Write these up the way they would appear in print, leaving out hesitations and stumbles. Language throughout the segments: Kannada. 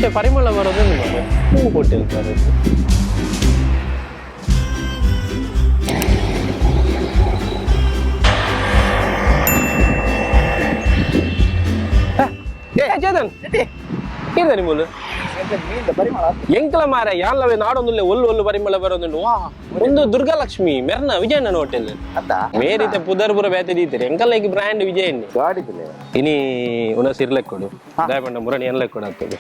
ಇಂಚೆ ಪರಿಮಳ ಬರೋದು ನಿಮಗೆ ಹೂ ಹೋಟೆಲ್ ಬರೋದು. ಚೇತನ್ ಇದೆ ನಿಮ್ಮದು ಎಂಕಲ ಮಾರ ಯಾಲವೇ ನಾಡೊಂದು ಒಲ್ಲು ಪರಿಮಳ ಬರೋದುಂಡು. ವಾ ಒಂದು ದುರ್ಗಾಲಕ್ಷ್ಮಿ ಮೆರ್ನ ವಿಜಯಣ್ಣ ಹೋಟೆಲ್ ಮೇರಿತೆ ಪುದರ್ಪುರ ಬೇತೆ ದೀತಿರಿ ಎಂಕಲ್ಲ ಈಗ ಬ್ರ್ಯಾಂಡ್ ವಿಜಯಣ್ಣಿ ಇನಿ ಉನ ಸಿರ್ಲೆಕ್ ಕೊಡು ದಾಯಪಂಡ ಮುರಣಿ ಎನ್ಲೆಕ್ ಕೊಡು ಆಗ್ತದೆ.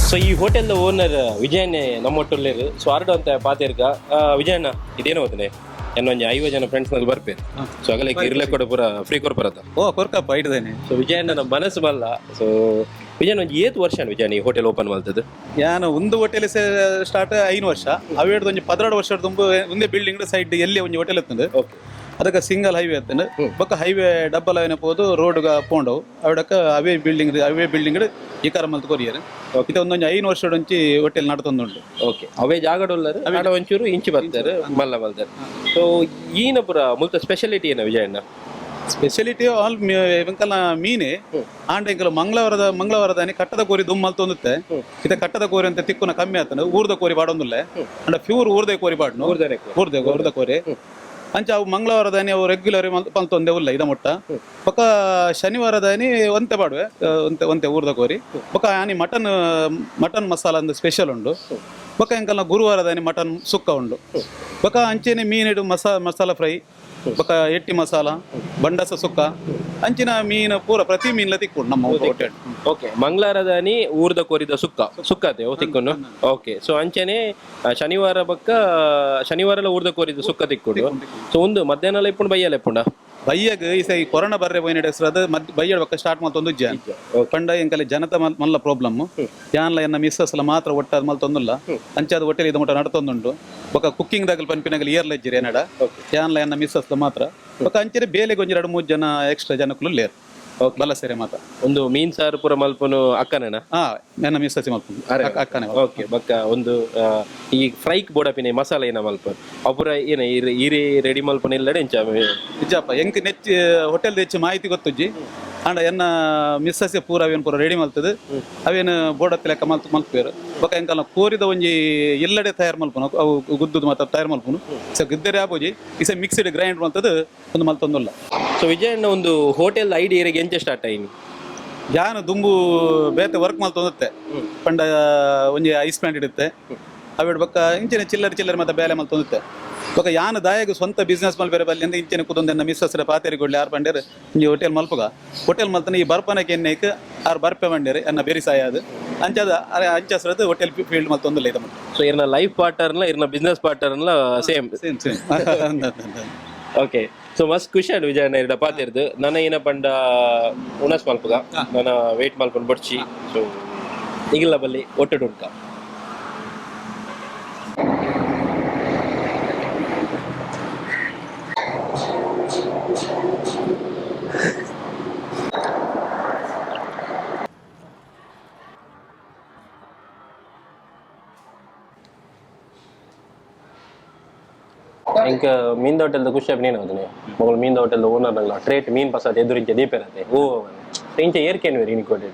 ಸೊ ಈ ಹೋಟೆಲ್ ಓನರ್ ವಿಜಯಣ್ಣ ನಮ್ಮೊಟ್ಟುಳ್ಳೇರು ಸೊ ಆರ್ಡು ಅಂತ ಪಾತಿರ್ಗ ವಿಜಯಣ್ಣ ಇದೇನು ಹೋಗ್ತದೆ ಇನ್ನೊಂದು 50 ಜನ ಫ್ರೆಂಡ್ಸ್ ನಲ್ಲಿ ಬರ್ಪೇರು. ಸೊ ಆಗಲೇ ಇರ್ಲೆ ಕೂಡ ಪೂರ ಫ್ರೀ ಕೊರ್ಪರತ್ತ ಕೊರ್ಕಪ್ಪ ಇಡ್ದೇನೆ. ಸೊ ವಿಜಯಣ್ಣ ನಮ್ಮ ಮನಸ್ಸು ಬಲ್ಲ. ಸೊ ವಿಜಯಣ್ಣ ಒಂದು 7 ವರ್ಷ ವಿಜಯಣ್ಣ ಈ ಹೋಟೆಲ್ ಓಪನ್ ಮಾಡ್ತದೆ. ಯಾನು ಒಂದು ಹೋಟೆಲ್ ಸ್ಟಾರ್ಟ್ 5 ವರ್ಷ ಅವೇಡ್ದು ಒಂದು 12 ವರ್ಷ ತುಂಬ ಒಂದೇ ಬಿಲ್ಡಿಂಗ್ ಸೈಡ್ ಎಲ್ಲಿ ಒಂದು ಹೋಟೆಲ್ ಎತ್ತಂದು ಅದಕ್ಕೆ ಸಿಂಗಲ್ ಹೈವೇ ಎತ್ತಂದು ಬೊಕ್ಕ ಹೈವೇ ಡಬ್ಬಲ್ ಅವನೇ ಪೋದು ರೋಡ್ಗ ಪೋಂಡವು ಅವಡಕ್ಕ ಅವೇ ಬಿಲ್ಡಿಂಗ್ ಈ ಕಾರ ಮಲ್ತು ಕೊರಿಯರು ಇದು ಒಂದೊಂದು 5 ವರ್ಷ ಒಂಚಿ ಹೋಟೆಲ್ ನಡ್ತೊಂದುಂಟು. ಓಕೆ ಅವೇ ಜಾಗಡುಲ್ಲರು ಆಡ ಒಂಚೂರು ಇಂಚಿ ಬರ್ತಾರೆ ಮಲ್ಲ ಬರ್ತಾರೆ. ಸೊ ಈನ ಪುರ ಮುಲ್ತ ಸ್ಪೆಷಾಲಿಟಿ ಏನ ವಿಜಯಣ್ಣ? ಸ್ಪೆಷಾಲಿಟಿ ಆಲ್ ಎಂಕಲ್ಲ ಮೀನೆ ಆಂಡ ಎಂಕಲ್ಲ ಮಂಗಳವಾರದಾನಿ ಕಟ್ಟದ ಕೋರಿ ದುಮ್ಮಲ್ ತೊಂದುತ್ತೆ ಇದ ಕಟ್ಟದ ಕೋರಿ ಅಂತ ತಿಕ್ಕುನ ಕಮ್ಮಿ ಆತನ ಊರ್ದ ಕೋರಿ ಬಾಡೊಂದುಲ್ಲೆ ಅಂಡ ಪ್ಯೂರ್ ಊರ್ದೆ ಕೋರಿ ಬಾಡ್ನು ಊರ್ದ ಕೋರಿ ಅಂಚ ಅವು ಮಂಗಳವಾರದಾನಿ ಅವು ರೆಗ್ಯುಲರ್ ಪಲ್ತೊಂದೆ ಉಲ್ಲ ಇದ ಮೊಟ್ಟ ಬೊಕ್ಕ ಶನಿವಾರದಾನಿ ಒಂತೆ ಬಾಡುವೆ ಒಂತೆ ಊರ್ದ ಕೋರಿ ಬೊಕ್ಕ ಆನಿ ಮಟನ್ ಮಸಾಲ ಅಂದ್ ಸ್ಪೆಷಲ್ ಉಂಡು ಬೊಕ್ಕ ಎಂಕಲ್ನ ಗುರುವಾರದಾನಿ ಮಟನ್ ಸುಕ್ಕ ಉಂಡು ಬೊಕ್ಕ ಅಂಚೆನೆ ಮೀನಿಡು ಮಸಾಲ ಫ್ರೈ ಬೊಕ್ಕ ಎಟ್ಟಿ ಮಸಾಲ ಬಂಡಸ ಸುಕ್ಕ ಅಂಚಿನ ಮೀನು ಪೂರ ಪ್ರತಿ ಮೀನ್ಲ ತಿಕ್ಕೊಂಡು ನಮ್ಮ ಹೋಟೆಲ್. ಓಕೆ ಮಂಗಳವಾರದಾನಿ ಊರ್ದ ಕೋರಿದ ಸುಕ್ಕತೆ ತಿಕ್ಕೊಂಡು. ಓಕೆ ಸೊ ಅಂಚೆನೆ ಶನಿವಾರ ಬೊಕ್ಕ ಶನಿವಾರ ಊರ್ದ ಕೋರಿದ ಸುಕ್ಕ ತಿಕ್ಕೊಂಡು. ಸೊ ಒಂದು ಮಧ್ಯಾಹ್ನ ಇಪ್ಪುಂಡು ಬೈಯಲ್ಲ ಇಪ್ಪುಂಡ ಬಯ್ಯಗ್ ಈ ಕೊರೋನಾ ಬರ್ರೆ ಪೋಯಿನ ಹೆಸರು ಅದು ಬಯ್ಯಡ್ ಬಕ್ಕ ಸ್ಟಾರ್ಟ್ ಮಲ್ತೊಂದು ಪಂಡ ಎಂಕಲ್ಲಿ ಜನತ ಮಲ್ಲ ಪ್ರಾಬ್ಲಮ್ ಯಾನ್ಲ ಎನ್ನ ಮಿಸ್ಸಸ್ಲ ಮಾತ್ರ ಒಟ್ಟಾದ ಮಲ್ತೊಂದುಲ್ಲ ಅಂಚಾದ ಹೋಟೆಲ್ ಇದು ಮಟ್ಟ ನಡ್ತೊಂದುಂಡು ಬೊಕ್ಕ ಕುಕ್ಕಿಂಗ್ ದಾಗಲ್ ಪನ್ಪಿನಾಗಲ್ ಇಯರ್ಲೆಜ್ಜಿರಿ ಏನಡ ಯಾನ್ಲ ಎನ್ನ ಮಿಸ್ಸಸ್ಲ ಮಾತ್ರ ಬೊಕ್ಕ ಅಂಚೆರೆ ಬೇಲೆಗೆ ಒಂಜಿ 2-3 ಜನ ಎಕ್ಸ್ಟ್ರಾ ಜನಕ್ಕೂ ಲೇರ್ ಬಲ್ಲ ಸೇರೆ ಮಾತ ಒಂದು ಮೀನ್ ಸಾರು ಪುರ ಮಲ್ಪನು ಅಕ್ಕನೇನ ನನ್ನ ಮಿಸ್ಸಸಿ ಮಲ್ಪನು ಅಕ್ಕನೇ. ಓಕೆ ಬಕ್ಕ ಒಂದು ಈ ಫ್ರೈಕ್ ಬೋಡಪಿನ ಮಸಾಲೆ ಏನ ಮಲ್ಪ ಅಪುರ ಏನ ಈರಿ ರೆಡಿ ಮಲ್ಪನ ಇಲ್ಲಡೆ ಇಂಚ ನಿಜಪ್ಪ ಎಂಕ್ ನೆಚ್ಚಿ ಹೋಟೆಲ್ ಹೆಚ್ಚು ಮಾಹಿತಿ ಗೊತ್ತುಜ್ಜಿ ಅಂಡ ಎನ್ನ ಮಿಸ್ಸಸಿ ಪೂರ ಅವೇನು ಪೂರ ರೆಡಿ ಮಲ್ತದ ಅವೇನು ಬೋಡತ್ತಿ ಲೆಕ್ಕ ಮಲ್ಪೇರು ಬೊಕ್ಕ ಎಂಕಲ್ನ ಕೋರಿದ ಒಂಜಿ ಎಲ್ಲಡೆ ತಯಾರು ಮಲ್ಪನು ಅವು ಗುದ್ದುದು ಮಾತ್ರ ತಯಾರು ಮಲ್ಪನು ಸೊ ಗಿದ್ದರಿ ಆಬೋಜಿ ಇಸ ಮಿಕ್ಸ್ಡ್ ಗ್ರೈಂಡ್ ಮಲ್ತದ ಒಂದು ಮಲ್ತೊಂದುಲ್ಲ. ಸೊ ವಿಜಯಣ್ಣ ಒಂದು ಹೋಟೆಲ್ ಐಡಿಯಾಗೆ ಎಂಚ ಸ್ಟಾರ್ಟ್ ಆಯ್ನಿ? ಯಾನು ದುಂಬು ಬೇತೆ ವರ್ಕ್ ಮಲ್ತೊಂದತ್ತೆ ಪಂಡ ಒಂಜಿ ಐಸ್ ಪ್ಲಾಂಟ್ ಇಡುತ್ತೆ ಅವೇಡ್ ಬೊಕ್ಕ ಇಂಚಿನ ಚಿಲ್ಲರೆ ಮತ್ತೆ ಬೇಲೆ ಮಲ್ತೊಂದತ್ತೆ ಬೊಕ್ಕ ಯಾನು ದಾಯಗ ಸ್ವಂತ ಬಿಸ್ನೆಸ್ ಮಲ್ಪೇರೆ ಬಲ್ಲಿ ಅಂದ್ರೆ ಇಂಚಿನ ಕುದೊಂದೆನ್ನ ಮಿಸ್ಸಸ್ರ ಪಾತೇರಿಗೊಳ್ಳಿ ಆರು ಬಂಡೇರು ಇಂಜಿ ಹೋಟೆಲ್ ಮಲ್ಪಗ ಹೋಟೆಲ್ ಮಲ್ತನ ಈ ಬರ್ಪನಕ್ಕೆ ಎಣ್ಣೆಕ್ ಆರು ಬರ್ಪೆ ಬಂಡೇರು ಎನ್ನ ಬೇರೆ ಸಾಯದು ಅಂಚದ ಅಂಚಸ್ರದ್ದು ಹೋಟೆಲ್ ಫೀಲ್ಡ್ ಮಲ್ತೊಂದಿಲ್ಲ ಇದು. ಸೊ ಇರ್ನ ಲೈಫ್ ಪಾರ್ಟ್ನರ್ಲ ಇರ್ನ ಬಿಸ್ನೆಸ್ ಪಾರ್ಟ್ನರ್ಲ ಸೇಮ್. ಓಕೆ ಸೊ ಮಸ್ತ್ ಖುಷಿ ಆಡು ವಿಜಯಣ್ಣ ಇರ್ದ ಪಾತಿರ್ದು ನನ್ನ ಏನ ಪಂಡ ಉಣಸ್ ಮಲ್ಪಗ ನನ್ನ ವೇಟ್ ಮಲ್ಪನ್ ಬಡ್ಚಿ. ಸೊ ಈಗಿಲ್ಲ ಬಲ್ಲಿ ಒಟ್ಟು ಉಂಟ इंक मीन होटल खुशी नहीं होते मगल मीन होटल ओनर ट्रेट मीन पसंद एदुरी दीपे रहते वो इंचे एरके कोटे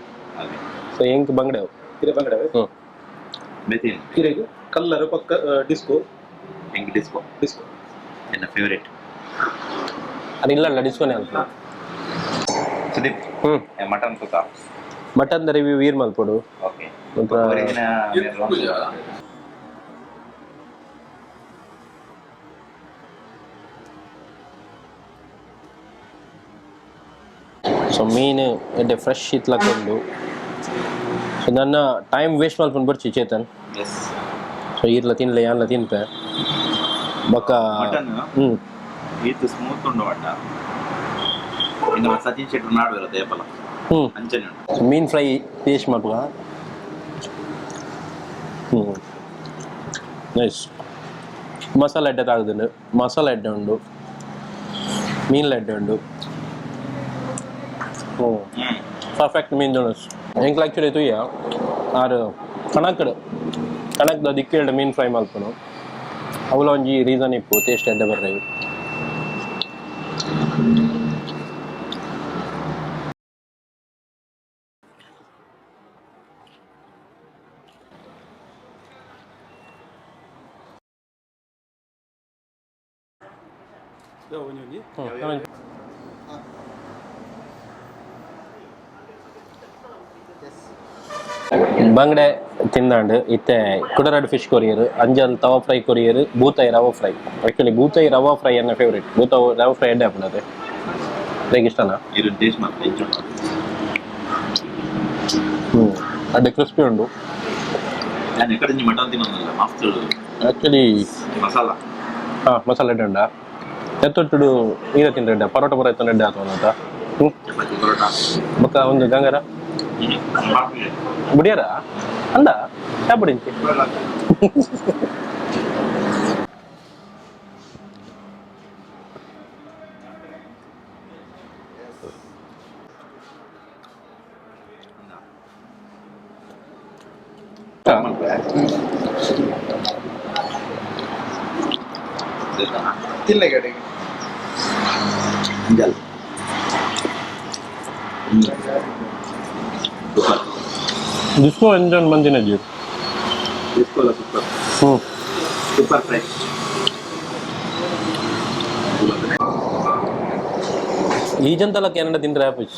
सो इंक बंगड़े कलर पक्क डिस्को इंक डिस्को एन फेवरेट अरे ಇಲ್ಲ ಡಿಸ್ಕೋ ನೇ ಅಲ್ಪ ಸುದೀಪ್ ಮಟನ್ ಸುಕ್ಕ ಮಟನ್ ದ ರಿವ್ಯೂ ವೀರ್ ಮಲ್ಪಡು. ಓಕೆ ಸೊ ಮೀನು ಎಡ್ಡೆ ಫ್ರೆಶ್ ಇತ್ಲಕೊಂಡು ಸೊ ನನ್ನ ಟೈಮ್ ವೇಸ್ಟ್ ಮಾಡ್ಕೊಂಡು ಬರ್ಚಿ ಚೇತನ್. ಸೊ ಇರ್ಲ ತಿನ್ಲೆ ಯಾನ್ಲ ತಿನ್ಪೆ ಬೊಕ್ಕ ಮಟನ್ ಇದು ಸ್ಮೂತ್ ಉಂಡು ಮಟ್ಟ ಇನ್ನು ಸಚಿನ್ ಶೆಟ್ಟಿ ನಾಡು ದೇಪಲ ಅಂಚನೆ ಉಂಟು ಮೀನ್ ಫ್ರೈ ಟೇಸ್ಟ್ ಮಾಡ್ಬೇಕ. ನೈಸ್ ಮಸಾಲೆ ಎಡ್ಡೆ ತಾಗುದುಂಡು ಮಸಾಲೆ ಎಡ್ಡೆ ಉಂಡು ಮೀನ್ಲ ಎಡ್ಡೆ ಉಂಡು ಪರ್ಫೆಕ್ಟ್ ಮೀನ್ ದೊಣಸ್ ಎಂಕ್ಲ ಆಕ್ಚುಲಿ ತುಯ್ಯ ಆರು ಕಣಕ್ದ ದಿಕ್ಕಿಲ್ಡ ಮೀನ್ ಫ್ರೈ ಮಲ್ಪನು ಅವಲ ಒಂಜಿ ರೀಸನ್ ಇಪ್ಪು ಟೇಸ್ಟ್ ಎಡ್ಡೆ ಬರ್ರೆ ಬಂಗಡೆ ತಿಂದಾಂಡು ಇತ್ತೆ ಕುಡರಾಡು ಫಿಶ್ ಕೊರಿಯರ್ ಅಂಜಲ್ ತವಾ ಫ್ರೈ ಕೊರಿಯರ್ ಬೂತಾಯಿ ರವಾ ಫ್ರೈ ಆಕ್ಚುಲಿ ಬೂತಾಯಿ ರವಾ ಫ್ರೈ ನನ್ನ ಫೇವ್ರೇಟ್ ಬೂತಾಯಿ ರವಾ ಫ್ರೈ ಎಡ್ಡೆ ಹಾಪುನದು ಹೇಗೆ ಇಷ್ಟನಾ ಅಡ್ಡೆ ಕ್ರಿಸ್ಪಿ ಉಂಡು ಆಕ್ಚುಲಿ ಮಸಾಲೆ ಎಡ್ಡೆ ಉಂಡ ಎತ್ತೊಟ್ಟುಡು ಈಗ ತಿಂಡ್ರೆ ಪರೋಟ ಪರ ಎತ್ತ ಎಡ್ಡೆ ಆತವನಂತ ಬೊಕ್ಕ ಒಂದು ಗಂಗಾರ ಬುಡಿಯಾರ ಅಂದ ಯಾ ಬುಡಿಂಚಿ ತಿನ್ಲೆ ಕಡೆಗೆ ಅಂಜಲ್ ಡಿಸ್ಕೋ ಎಂಜನ್ ಬಂದಿನ ಜೀ ಡಿಸ್ಕೋಲ ಸೂಪರ್ ಫ್ರೈ ಈಜಂತಲ್ಲ ಕೆನಡ ತಿಂದ್ರೆ ಆಪೀಸ್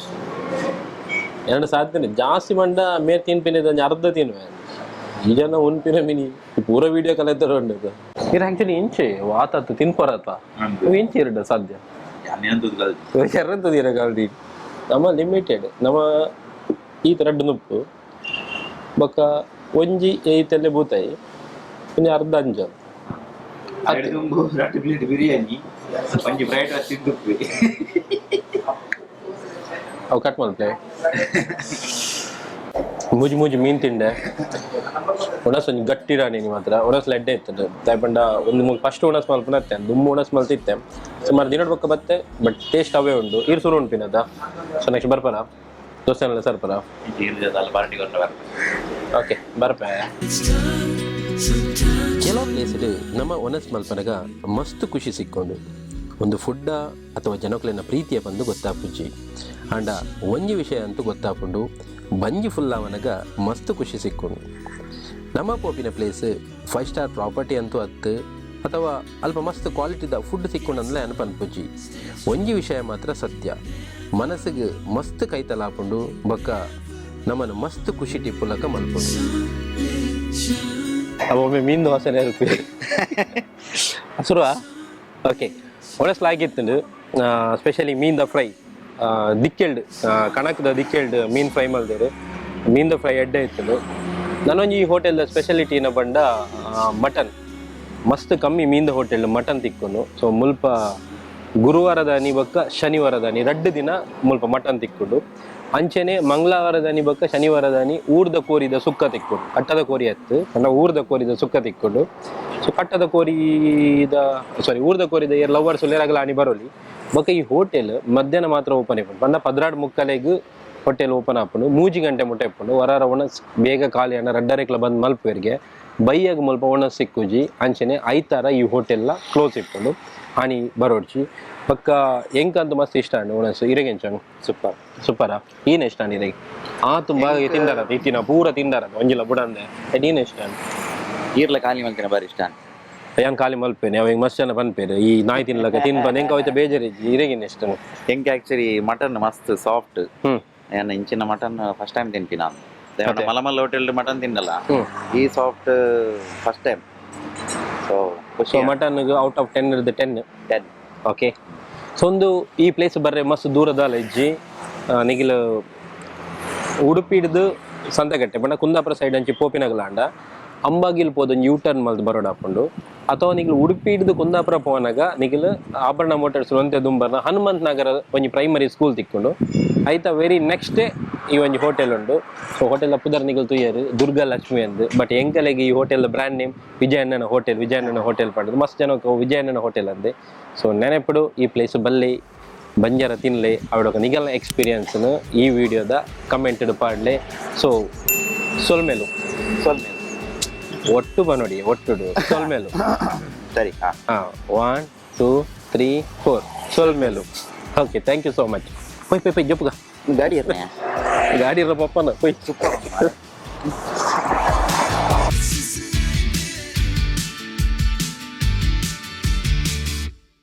ಎರಡು ಸಾಧ್ಯ ಜಾಸ್ತಿ ಮಂಡ ಮೇರ್ ತಿನ್ಪಿನ ಅರ್ಧ ತಿನ್ವೆ ಈಜನ ಉನ್ಪಿನ ಮಿನಿ ಪೂರ ವಿಡಿಯೋ ಕಲೆತರ ಉಂಡದು ಇದು ಆಕ್ಚುಲಿ ಇಂಚೆ ವಾತತ್ತು ತಿನ್ಪರತ್ತ ಇಂಚೆ ಇರಡ ಸಾಧ್ಯ ಎರಂತದ ಇರಗಾಲ್ದಿ ನಮ್ಮ ಲಿಮಿಟೆಡ್ ನಮ್ಮ ಈ ಥರಡ್ ನುಪ್ಪು ಬೊಕ್ಕ ಒಂಜಿ ಏತಲ್ಲೇ ಬೂತಾಯಿ ಇನ್ನು ಅರ್ಧ ಅಂಜಲ್ ಬಿರಿಯಾನಿ ಒಂಜಿ ಫ್ರೈಡ್ ರೈಸ್ ತಿಂದುಪ್ಪಿ ಅವು ಕಟ್ ಮಲ್ಪೆ ಮೂಜಿ ಮೀನ್ ತಿಂಡೆ ಒಣಸ್ ಒಂಜಿ ಗಟ್ಟಿ ರಾಣಿ ನಿಮ್ಮ ಹತ್ರ ಒಣಸ್ ಎಡ್ಡೆ ಇರ್ತದೆ ತಾಯ್ಪಂಡ ಒಂದು ಫಸ್ಟ್ ಒಣಸ್ ಮಲ್ಪನ ಇತ್ತೆ ದುಮ್ಮು ಒಣಸ್ ಮಲ್ತಿತ್ತೆ ಸುಮಾರು ದಿನದ ಪಕ್ಕ ಬತ್ತೆ ಬಟ್ ಟೇಸ್ಟ್ ಅವೇ ಉಂಡು ಈರು ಸುರು ಉಂಟಿನದ ಸೊ ನೆಕ್ಸ್ಟ್ ಬರ್ಪರ ದೋಸೆ ಎಲ್ಲ ಸರ್ಪರ ಓಕೆ ಬರ್ಪೆ ಕೆಲವು ಪ್ಲೇಸಲ್ಲಿ ನಮ್ಮ ಒಣಸ್ ಮಲ್ಪನಗ ಮಸ್ತ್ ಖುಷಿ ಸಿಕ್ಕೊಂಡು ಒಂದು ಫುಡ್ಡ ಅಥವಾ ಜನಕ್ಲೆನ ಪ್ರೀತಿಯ ಬಂದು ಗೊತ್ತಾಪುಜಿ ಆಂಡ ಒಂಜಿ ವಿಷಯ ಅಂತೂ ಗೊತ್ತಾಪುಂಡು ಬಂಜಿ ಫುಲ್ ಅವನಗ ಮಸ್ತ್ ಖುಷಿ ಸಿಕ್ಕೊಂಡು ನಮ್ಮ ಪೋಪಿನ ಪ್ಲೇಸ್ 5 ಸ್ಟಾರ್ ಪ್ರಾಪರ್ಟಿ ಅಂತೂ ಹತ್ತು ಅಥವಾ ಅಲ್ಪ ಮಸ್ತ್ ಕ್ವಾಲಿಟಿದ ಫುಡ್ ಸಿಕ್ಕೊಂಡಂದ್ಲೆ ಅನ್ಪನ್ಪುಜಿ ಒಂಜಿ ವಿಷಯ ಮಾತ್ರ ಸತ್ಯ ಮನಸ್ಸಿಗೆ ಮಸ್ತ್ ಕೈತಲಾಪುಂಡು ಬೊಕ್ಕ ನಮ್ಮನ್ನು ಮಸ್ತ್ ಖುಷಿ ಟಿಪ್ಪುಲಕ ಮಲ್ಪುಂಡು ಒಮ್ಮೆ ಮೀನು ದೋಸೆನೇ ಇರ್ತೀವಿ ಹಸುರುವ ಓಕೆ ಒಳಸ್ಲಾಗಿತ್ತು ಸ್ಪೆಷಲಿ ಮೀನ್ದ ಫ್ರೈ ದಿಕ್ಕೆಲ್ಡು ಕಣಕ್ದ ದಿಕ್ಕೆಲ್ಡು ಮೀನು ಫ್ರೈ ಮಲ್ದೇರು ಮೀನ್ದ ಫ್ರೈ ಎಡ್ಡೆ ಇತ್ತು ನಾನೊಂದು ಈ ಹೋಟೆಲ್ದ ಸ್ಪೆಷಾಲಿಟಿನ ಬಂಡ ಮಟನ್ ಮಸ್ತ್ ಕಮ್ಮಿ ಮೀನ್ದ ಹೋಟೆಲ್ ಮಟನ್ ತಿಕ್ಕೊನು ಸೊ ಮುಲ್ಪ ಗುರುವಾರದ ಅನಿ ಬೊಕ್ಕ ಶನಿವಾರದ ಅನಿ 2 ದಿನ ಮುಲ್ಪ ಮಟನ್ ತಿಕ್ಕೊಂಡು ಅಂಚೆನೆ ಮಂಗಳವಾರದ ಅನಿ ಬೊಕ್ಕ ಶನಿವಾರದ ಅನಿ ಊರ್ದ ಕೋರಿದ ಸುಕ್ಕ ತಿಕ್ಕೊಂಡು ಕಟ್ಟದ ಕೋರಿ ಹತ್ತು ಅಲ್ಲ ಊರ್ದ ಕೋರಿದ ಸುಕ್ಕ ತಿಕ್ಕೊಂಡು ಸೊ ಊರ್ದ ಕೋರಿದ ಲವರ್ಸ್ ಲೇರಾಗಲ ಅನಿ ಬರೋಲಿ ಬೊಕ್ಕ ಈ ಹೋಟೆಲ್ ಮಧ್ಯಾಹ್ನ ಮಾತ್ರ ಓಪನ್ ಇಪ್ಪುಂಡು ಪಂಡ 12:45 ಹೋಟೆಲ್ ಓಪನ್ ಆಪುಂಡು 3 ಗಂಟೆ ಮುಟ್ಟ ಇಪ್ಪುಂಡು ವರಾರ ಒಣಸ್ ಬೇಗ ಖಾಲಿ ಅಣ್ಣ 2:30 ಬಂದು ಮಲ್ಪುವರಿಗೆ ಬೈಯಾಗ ಮುಲ್ಪ ಒಣಸ್ ಸಿಕ್ಕುಜಿ ಅಂಚೆನೆ ಐತಾರ ಈ ಹೋಟೆಲ್ನ ಕ್ಲೋಸ್ ಇಪ್ಪುಂಡು ಹಾನಿ ಬರೋಡ್ಚಿ ಪಕ್ಕ ಎಂಕಂತ ಮಸ್ತ್ ಇಷ್ಟ ಅಂಡು ಒಣಸ್ ಇರೆಗೆಂಚಂಗ್ ಸೂಪರಾ ಏನ್ ಇಷ್ಟ ಅಂಡ್ ಇರೆಗೆ ತುಂಬಾ ತಿಂದಾರ ಇತ್ತಿನ ಪೂರ ತಿಂದಾರ ಒಂಜಿಲ್ಲ ಬುಡಂದೆ ಏನ್ ಇಷ್ಟ ಅಂಡ್ ಈರ್ಲ ಖಾಲಿ ಮಲ್ತಿನ ಬಾರಿ ಇಷ್ಟ ಹೆಂಗ್ ಖಾಲಿ ಮಲ್ಪೇನೆ ಅವಾಗ ಮಸ್ತ್ ಜನ ಬಂದ್ಪೇರು ಈ ನಾಯಿ ತಿನ್ಲಕ್ಕ ತಿನ್ಬಂದು ಹೆಂಗ ಹೋಯ್ತು ಬೇಜಾರಿಜ್ಜಿ ಇರೆಗಿನ ಇಷ್ಟ ಹೆಂಗೆ ಆಕ್ಚುಲಿ ಮಟನ್ ಮಸ್ತ್ ಸಾಫ್ಟ್ ಏನ ಇಂಚಿನ ಮಟನ್ ಫಸ್ಟ್ ಟೈಮ್ ತಿಂತೀನಿ ನಾನು ಮಲಮಲ್ ಹೋಟೆಲ್ ಮಟನ್ ತಿನ್ನಲ್ಲ ಈ soft first time so mutton out of 10 ಇರ್ದು 10 okay so ಒಂದು ಈ ಪ್ಲೇಸ್ ಬರ್ರೆ ಮಸ್ತ್ ದೂರದಲ್ಲ ಇಜ್ಜಿ ನಿಗಿಲು ಉಡುಪಿ ಹಿಡ್ದು ಸಂತೆಗಟ್ಟೆ ಬಣ್ಣ ಕುಂದಾಪುರ ಸೈಡ್ ಅಂಚಿ ಪೋಪಿನಗಲಾಂಡ ಅಂಬಾಗಿಲ್ ಪೋದೊಂದು ಯೂಟರ್ನ್ ಮಲ್ದು ಬರೋಡ್ ಹಾಕೊಂಡು ಅಥವಾ ನಿಗಿಲು ಉಡುಪಿ ಹಿಡ್ದು ಕುಂದಾಪುರ ಪೋನಾಗ ನಿಗಿಲು ಆಭರಣ ಮೋಟರ್ಸ್ ಒಂತೆ ದುಂಬರ್ನ ಹನುಮಂತ ನಗರ ಒಂಜಿ ಪ್ರೈಮರಿ ಸ್ಕೂಲ್ ತಿಕ್ಕೊಂಡು ಐತ ವೆರಿ ನೆಕ್ಸ್ಟ್ ಡೇ ಈ ಒಂಜಿ ಹೋಟೆಲ್ ಉಂಡು. ಸೊ ಹೋಟೆಲ್ ಪುದರ್ ನಿಗಲ್ ತುಯ್ಯರು ದುರ್ಗಾ ಲಕ್ಷ್ಮಿ ಅಂದು. ಬಟ್ ಎಂಕಲೆಗೆ ಈ ಹೋಟೆಲ್ ಬ್ರ್ಯಾಂಡ್ ನೇಮ್ ವಿಜಯಣ್ಣನ ಹೋಟೆಲ್ ಪಡೆದು ಮಸ್ತ್ ಜನಕ್ಕೆ ವಿಜಯಣ್ಣನ ಹೋಟೆಲ್ ಅಂದೆ. ಸೊ ನೆನಪಡು ಈ ಪ್ಲೇಸ್ ಬಲ್ಲಿ ಬಂಜಾರ ತಿನ್ಲೆ ಅವಡೊಕ ನಿಗಲ್ನ ಎಕ್ಸ್ಪೀರಿಯನ್ಸ್ನು ಈ ವಿಡಿಯೋದ ಕಮೆಂಟ್ ಪಾಡ್ಲೆ. ಸೊ ಸೊಲ್ಮೇಲು ಒಟ್ಟು ಬನ್ನೋಡಿ ಒಟ್ಟುಡು ಸೊಲ್ಮೇಲು ಸರಿ. 1 2 3 4 ಸೊಲ್ಮೇಲು. Okay, thank you so much. ಪೊಯ್ ಜಪ್ಪುಗ ಗಾಡಿ ಇರ್ನೇ ಗಾಡಿ ಇರೋ ಪಪ್ಪನ ಪೊಯ್.